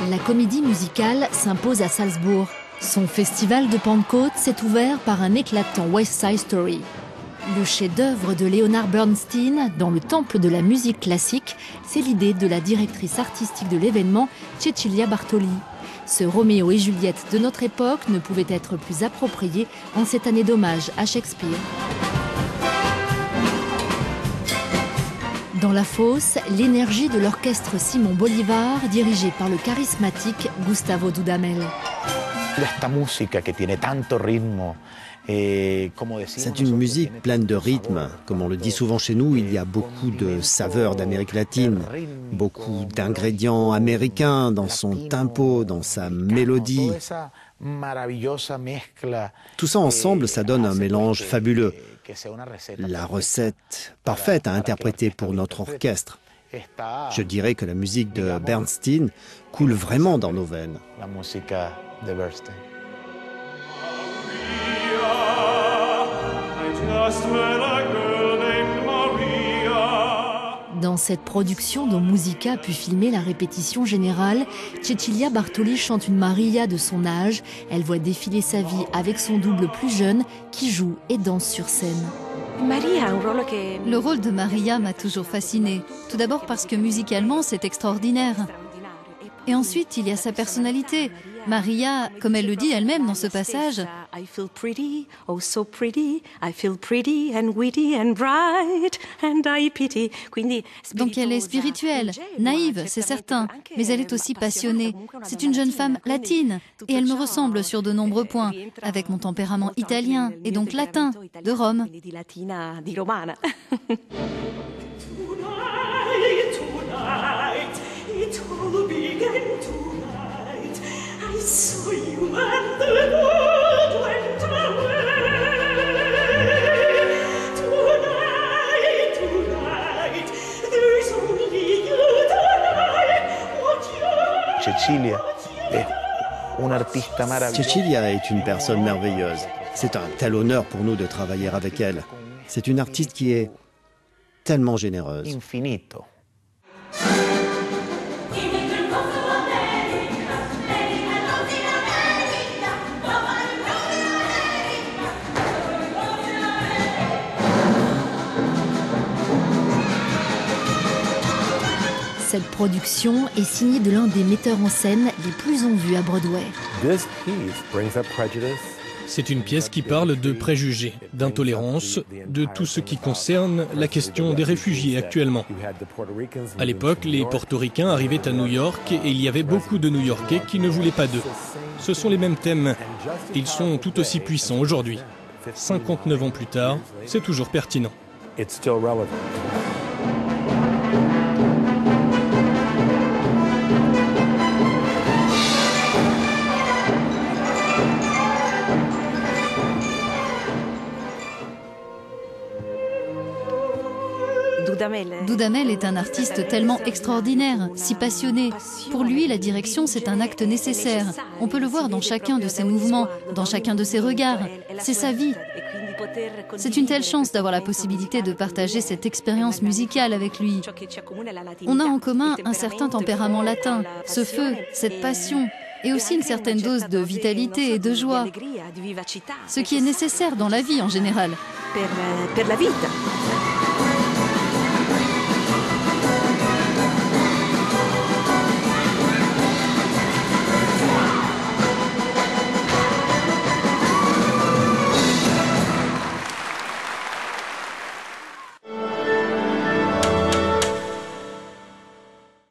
la comédie musicale s'impose à Salzbourg. Son festival de Pentecôte s'est ouvert par un éclatant West Side Story. Le chef-d'œuvre de Leonard Bernstein dans le temple de la musique classique, c'est l'idée de la directrice artistique de l'événement, Cecilia Bartoli. Ce Roméo et Juliette de notre époque ne pouvait être plus approprié en cette année d'hommage à Shakespeare. Dans la fosse, l'énergie de l'orchestre Simon Bolivar, dirigé par le charismatique Gustavo Dudamel. C'est une musique pleine de rythme. Comme on le dit souvent chez nous, il y a beaucoup de saveurs d'Amérique latine, beaucoup d'ingrédients américains dans son tempo, dans sa mélodie. Tout ça ensemble, ça donne un mélange fabuleux. La recette parfaite à interpréter pour notre orchestre. Je dirais que la musique de Bernstein coule vraiment dans nos veines. Dans cette production dont Musica a pu filmer la répétition générale, Cecilia Bartoli chante une Maria de son âge. Elle voit défiler sa vie avec son double plus jeune qui joue et danse sur scène. Le rôle de Maria m'a toujours fascinée. Tout d'abord parce que musicalement, c'est extraordinaire. Et ensuite, il y a sa personnalité. Maria, comme elle le dit elle-même dans ce passage, donc elle est spirituelle, naïve, c'est certain, mais elle est aussi passionnée. C'est une jeune femme latine et elle me ressemble sur de nombreux points, avec mon tempérament italien et donc latin, de Rome. Cecilia est une personne merveilleuse. C'est un tel honneur pour nous de travailler avec elle. C'est une artiste qui est tellement généreuse. Cette production est signée de l'un des metteurs en scène les plus en vue à Broadway. C'est une pièce qui parle de préjugés, d'intolérance, de tout ce qui concerne la question des réfugiés actuellement. À l'époque, les Portoricains arrivaient à New York et il y avait beaucoup de New-Yorkais qui ne voulaient pas d'eux. Ce sont les mêmes thèmes. Ils sont tout aussi puissants aujourd'hui. 59 ans plus tard, c'est toujours pertinent. Dudamel est un artiste tellement extraordinaire, si passionné. Pour lui, la direction, c'est un acte nécessaire. On peut le voir dans chacun de ses mouvements, dans chacun de ses regards. C'est sa vie. C'est une telle chance d'avoir la possibilité de partager cette expérience musicale avec lui. On a en commun un certain tempérament latin, ce feu, cette passion, et aussi une certaine dose de vitalité et de joie. Ce qui est nécessaire dans la vie en général. Per la vita.